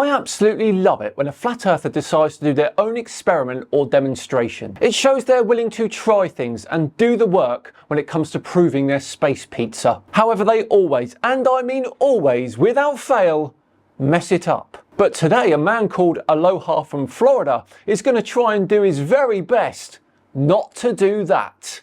I absolutely love it when a flat earther decides to do their own experiment or demonstration. It shows they're willing to try things and do the work when it comes to proving their space pizza. However, they always, and I mean always, without fail, mess it up. But today, a man called Aloha from Florida is going to try and do his very best not to do that.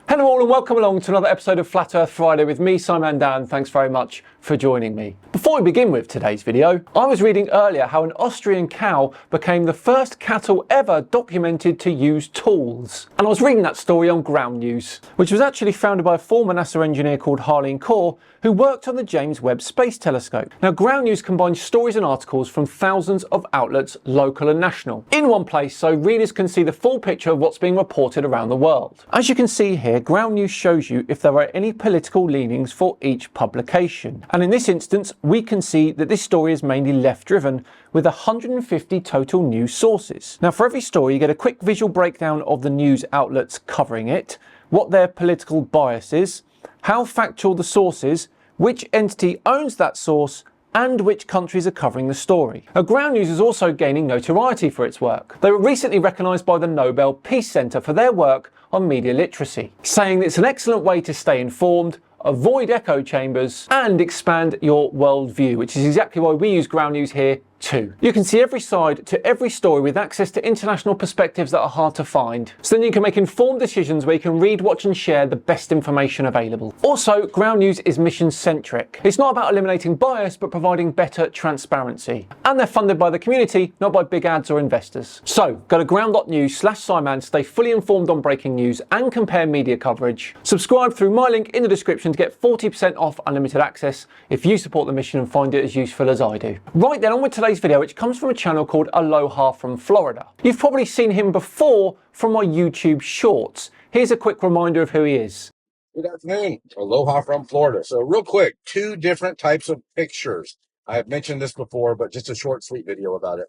Hello all and welcome along to another episode of Flat Earth Friday with me, Simon Dan. Thanks very much for joining me. Before we begin with today's video, I was reading earlier how an Austrian cow became the first cattle ever documented to use tools. And I was reading that story on Ground News, which was actually founded by a former NASA engineer called Harleen Kaur, who worked on the James Webb Space Telescope. Now, Ground News combines stories and articles from thousands of outlets, local and national, in one place so readers can see the full picture of what's being reported around the world. As you can see here, Ground News shows you if there are any political leanings for each publication. And in this instance, we can see that this story is mainly left-driven, with 150 total news sources. Now, for every story, you get a quick visual breakdown of the news outlets covering it, what their political bias is, how factual the source is, which entity owns that source, and which countries are covering the story. Now, Ground News is also gaining notoriety for its work. They were recently recognised by the Nobel Peace Centre for their work on media literacy, saying that it's an excellent way to stay informed, avoid echo chambers, and expand your worldview, which is exactly why we use Ground News here too. You can see every side to every story with access to international perspectives that are hard to find. So then you can make informed decisions where you can read, watch and share the best information available. Also, Ground News is mission centric. It's not about eliminating bias, but providing better transparency. And they're funded by the community, not by big ads or investors. So go to ground.news/Simon, stay fully informed on breaking news and compare media coverage. Subscribe through my link in the description to get 40% off unlimited access if you support the mission and find it as useful as I do. Right then, on with today's video, which comes from a channel called Aloha from Florida. You've probably seen him before from my YouTube shorts. Here's a quick reminder of who he is. Good afternoon, Aloha from Florida. So real quick, two different types of pictures. I have mentioned this before, but just a short, sweet video about it.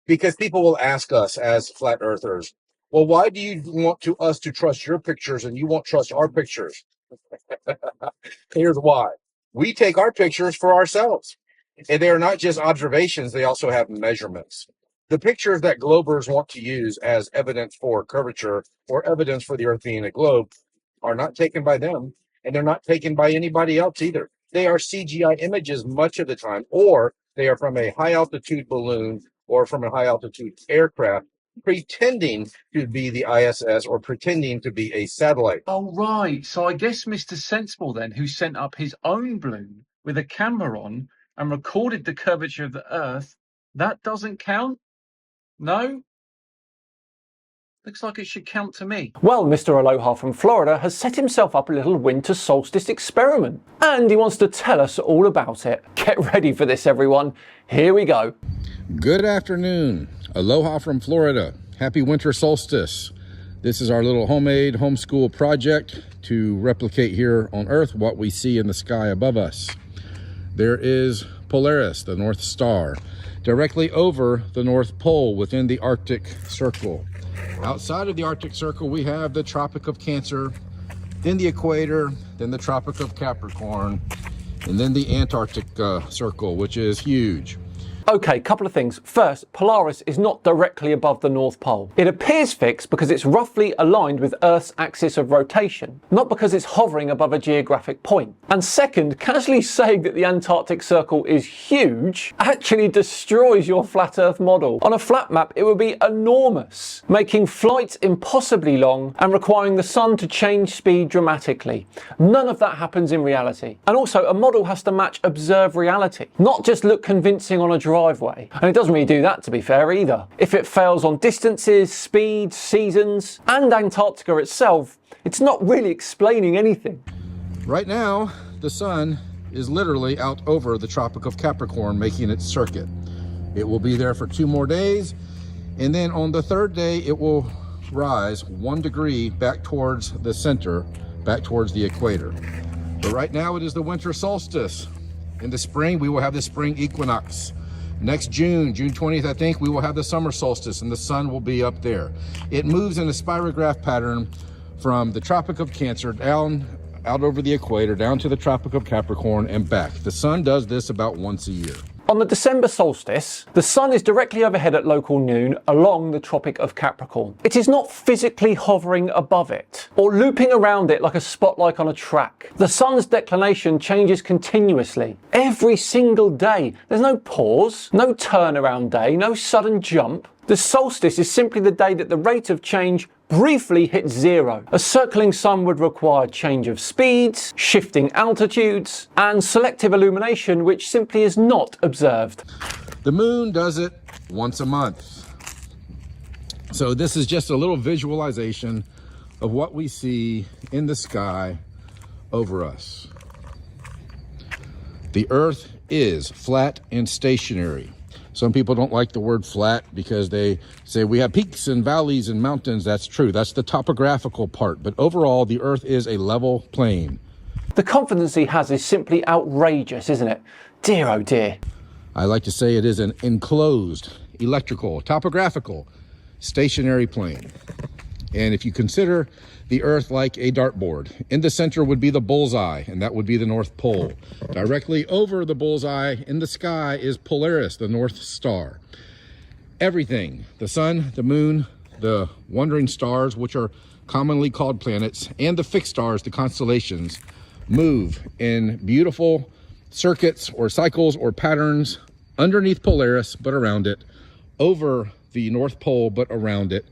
Because people will ask us as flat earthers, well, why do you want us to trust your pictures and you won't trust our pictures? Here's why. We take our pictures for ourselves. And they are not just observations, they also have measurements. The pictures that globers want to use as evidence for curvature or evidence for the Earth being a globe are not taken by them, and they're not taken by anybody else either. They are CGI images much of the time, or they are from a high-altitude balloon or from a high-altitude aircraft pretending to be the ISS or pretending to be a satellite. Oh, right. So I guess Mr. Sensible then, who sent up his own balloon with a camera on and recorded the curvature of the Earth, that doesn't count? No? Looks like it should count to me. Well, Mr. Aloha from Florida has set himself up a little winter solstice experiment, and he wants to tell us all about it. Get ready for this, everyone. Here we go. Good afternoon. Aloha from Florida. Happy winter solstice. This is our little homemade homeschool project to replicate here on Earth what we see in the sky above us. There is Polaris, the North Star, directly over the North Pole within the Arctic Circle. Outside of the Arctic Circle, we have the Tropic of Cancer, then the equator, then the Tropic of Capricorn, and then the Antarctic Circle, which is huge. Okay, couple of things. First, Polaris is not directly above the North Pole. It appears fixed because it's roughly aligned with Earth's axis of rotation, not because it's hovering above a geographic point. And second, casually saying that the Antarctic Circle is huge actually destroys your flat Earth model. On a flat map, it would be enormous, making flights impossibly long and requiring the sun to change speed dramatically. None of that happens in reality. And also, a model has to match observed reality, not just look convincing on a driveway. And it doesn't really do that, to be fair, either. If it fails on distances, speeds, seasons, and Antarctica itself, it's not really explaining anything. Right now, the sun is literally out over the Tropic of Capricorn making its circuit. It will be there for 2 more days, and then on the 3rd day, it will rise 1 degree back towards the center, back towards the equator. But right now, it is the winter solstice. In the spring, we will have the spring equinox. Next June 20th, I think, we will have the summer solstice and the sun will be up there. It moves in a spirograph pattern from the Tropic of Cancer down out over the equator, down to the Tropic of Capricorn and back. The sun does this about once a year. On the December solstice, the sun is directly overhead at local noon along the Tropic of Capricorn. It is not physically hovering above it or looping around it like a spotlight on a track. The sun's declination changes continuously, every single day. There's no pause, no turnaround day, no sudden jump. The solstice is simply the day that the rate of change briefly hits zero. A circling sun would require change of speeds, shifting altitudes, and selective illumination, which simply is not observed. The moon does it once a month. So this is just a little visualization of what we see in the sky over us. The Earth is flat and stationary. Some people don't like the word flat because they say we have peaks and valleys and mountains. That's true. That's the topographical part. But overall, the Earth is a level plane. The confidence he has is simply outrageous, isn't it? Dear, oh dear. I like to say it is an enclosed, electrical, topographical, stationary plane. And if you consider the Earth like a dartboard, in the center would be the bullseye, and that would be the North Pole. Directly over the bullseye in the sky is Polaris, the North Star. Everything, the sun, the moon, the wandering stars, which are commonly called planets, and the fixed stars, the constellations, move in beautiful circuits or cycles or patterns underneath Polaris, but around it, over the North Pole, but around it.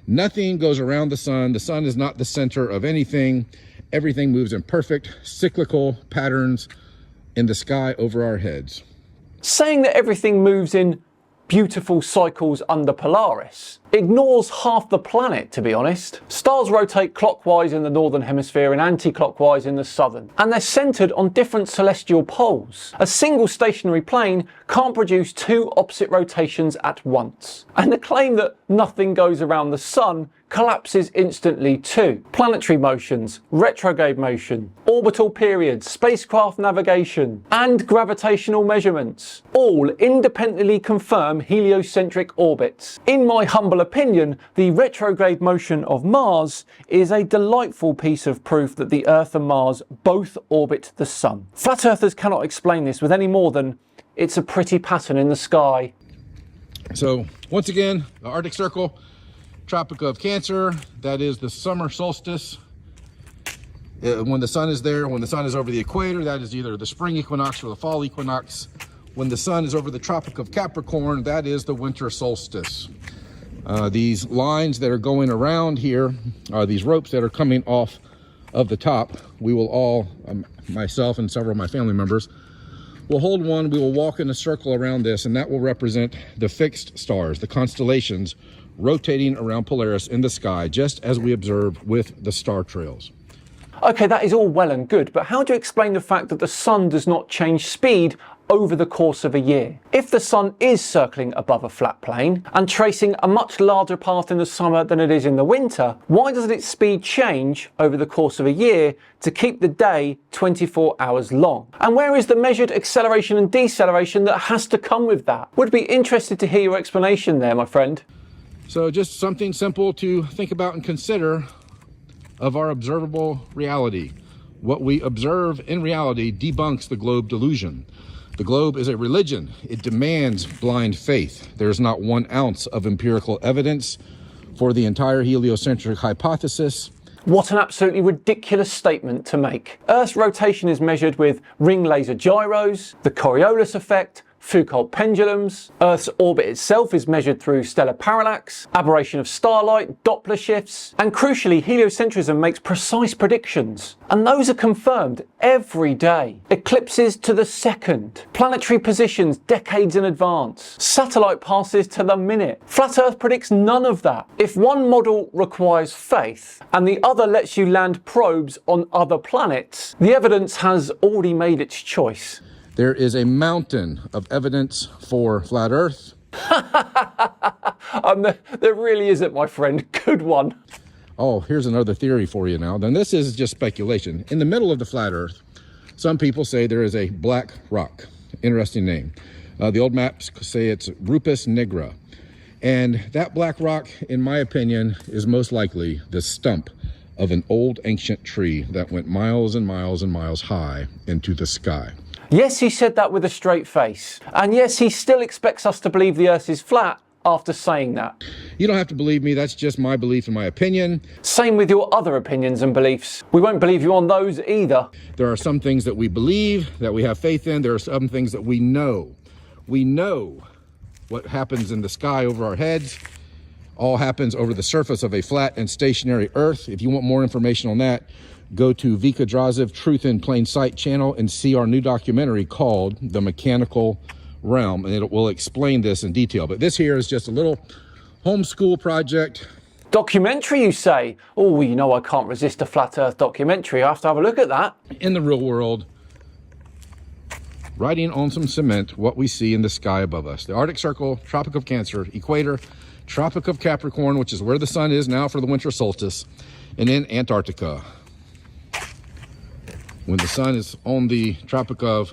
Nothing goes around the sun. The sun is not the center of anything. Everything moves in perfect cyclical patterns in the sky over our heads. Saying that everything moves in beautiful cycles under Polaris ignores half the planet, to be honest. Stars rotate clockwise in the northern hemisphere and anti-clockwise in the southern, and they're centered on different celestial poles. A single stationary plane can't produce two opposite rotations at once. And the claim that nothing goes around the sun collapses instantly too. Planetary motions, retrograde motion, orbital periods, spacecraft navigation, and gravitational measurements all independently confirm heliocentric orbits. In my humble opinion, the retrograde motion of Mars is a delightful piece of proof that the Earth and Mars both orbit the sun. Flat earthers cannot explain this with any more than it's a pretty pattern in the sky. So once again, the Arctic Circle, Tropic of Cancer, that is the summer solstice. When the sun is there, when the sun is over the equator, that is either the spring equinox or the fall equinox. When the sun is over the Tropic of Capricorn, that is the winter solstice. These lines that are going around here are these ropes that are coming off of the top. We will all, myself and several of my family members, will hold one. We will walk in a circle around this, and that will represent the fixed stars, the constellations, rotating around Polaris in the sky, just as we observe with the star trails. Okay, that is all well and good, but how do you explain the fact that the sun does not change speed over the course of a year? If the sun is circling above a flat plane and tracing a much larger path in the summer than it is in the winter, why doesn't its speed change over the course of a year to keep the day 24 hours long? And where is the measured acceleration and deceleration that has to come with that? Would be interested to hear your explanation there, my friend. So just something simple to think about and consider of our observable reality. What we observe in reality debunks the globe delusion. The globe is a religion. It demands blind faith. There's not 1 ounce of empirical evidence for the entire heliocentric hypothesis. What an absolutely ridiculous statement to make. Earth's rotation is measured with ring laser gyros, the Coriolis effect, Foucault pendulums. Earth's orbit itself is measured through stellar parallax, aberration of starlight, Doppler shifts, and crucially, heliocentrism makes precise predictions. And those are confirmed every day. Eclipses to the second, planetary positions decades in advance, satellite passes to the minute. Flat Earth predicts none of that. If one model requires faith and the other lets you land probes on other planets, the evidence has already made its choice. There is a mountain of evidence for flat Earth. There really isn't, my friend. Good one. Oh, here's another theory for you now. Then this is just speculation. In the middle of the flat Earth, some people say there is a black rock. Interesting name. The old maps say it's Rupus nigra. And that black rock, in my opinion, is most likely the stump of an old ancient tree that went miles and miles and miles high into the sky. Yes, he said that with a straight face. And yes, he still expects us to believe the Earth is flat after saying that. You don't have to believe me, that's just my belief and my opinion. Same with your other opinions and beliefs. We won't believe you on those either. There are some things that we believe, that we have faith in. There are some things that we know. We know what happens in the sky over our heads all happens over the surface of a flat and stationary Earth. If you want more information on that, go to Vika Drazev Truth in Plain Sight channel and see our new documentary called The Mechanical Realm, and it will explain this in detail. But this here is just a little homeschool project. Documentary, you say? Oh, well, you know I can't resist a flat Earth documentary. I have to have a look at that. In the real world, writing on some cement what we see in the sky above us. The Arctic Circle, Tropic of Cancer, Equator, Tropic of Capricorn, which is where the sun is now for the winter solstice, and then Antarctica. When the sun is on the Tropic of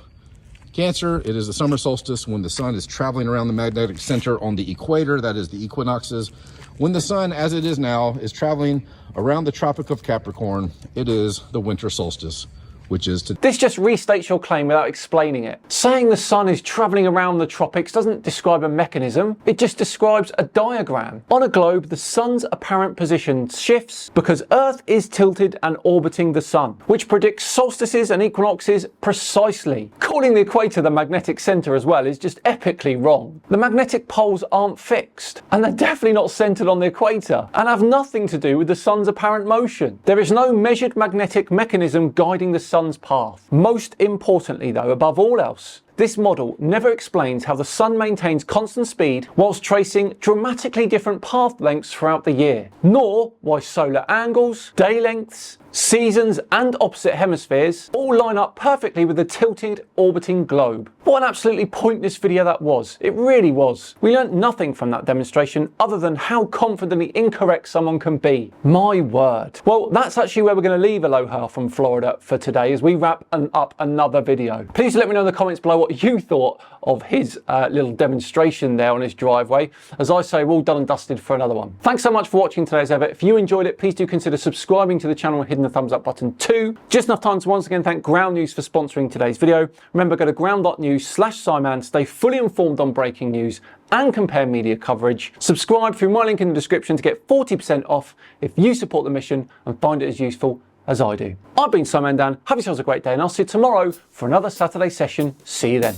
Cancer, it is the summer solstice. When the sun is traveling around the magnetic center on the equator, that is the equinoxes. When the sun, as it is now, is traveling around the Tropic of Capricorn, it is the winter solstice, which is today. This just restates your claim without explaining it. Saying the sun is travelling around the tropics doesn't describe a mechanism, it just describes a diagram. On a globe, the sun's apparent position shifts because Earth is tilted and orbiting the sun, which predicts solstices and equinoxes precisely. Calling the equator the magnetic centre as well is just epically wrong. The magnetic poles aren't fixed, and they're definitely not centred on the equator, and have nothing to do with the sun's apparent motion. There is no measured magnetic mechanism guiding the sun's path. Most importantly though, above all else, this model never explains how the sun maintains constant speed whilst tracing dramatically different path lengths throughout the year, nor why solar angles, day lengths, seasons and opposite hemispheres all line up perfectly with the tilted orbiting globe. What an absolutely pointless video that was. It really was. We learnt nothing from that demonstration other than how confidently incorrect someone can be. My word. Well, that's actually where we're going to leave Aloha from Florida for today as we wrap up another video. Please let me know in the comments below what you thought of his little demonstration there on his driveway. As I say, we're all done and dusted for another one. Thanks so much for watching today's ever. If you enjoyed it, please do consider subscribing to the channel and hitting the thumbs up button too. Just enough time to once again thank Ground News for sponsoring today's video. Remember, go to ground.news/Simon, stay fully informed on breaking news and compare media coverage. Subscribe through my link in the description to get 40% off if you support the mission and find it as useful as I do. I've been Simon Dan. Have yourselves a great day and I'll see you tomorrow for another Saturday session. See you then.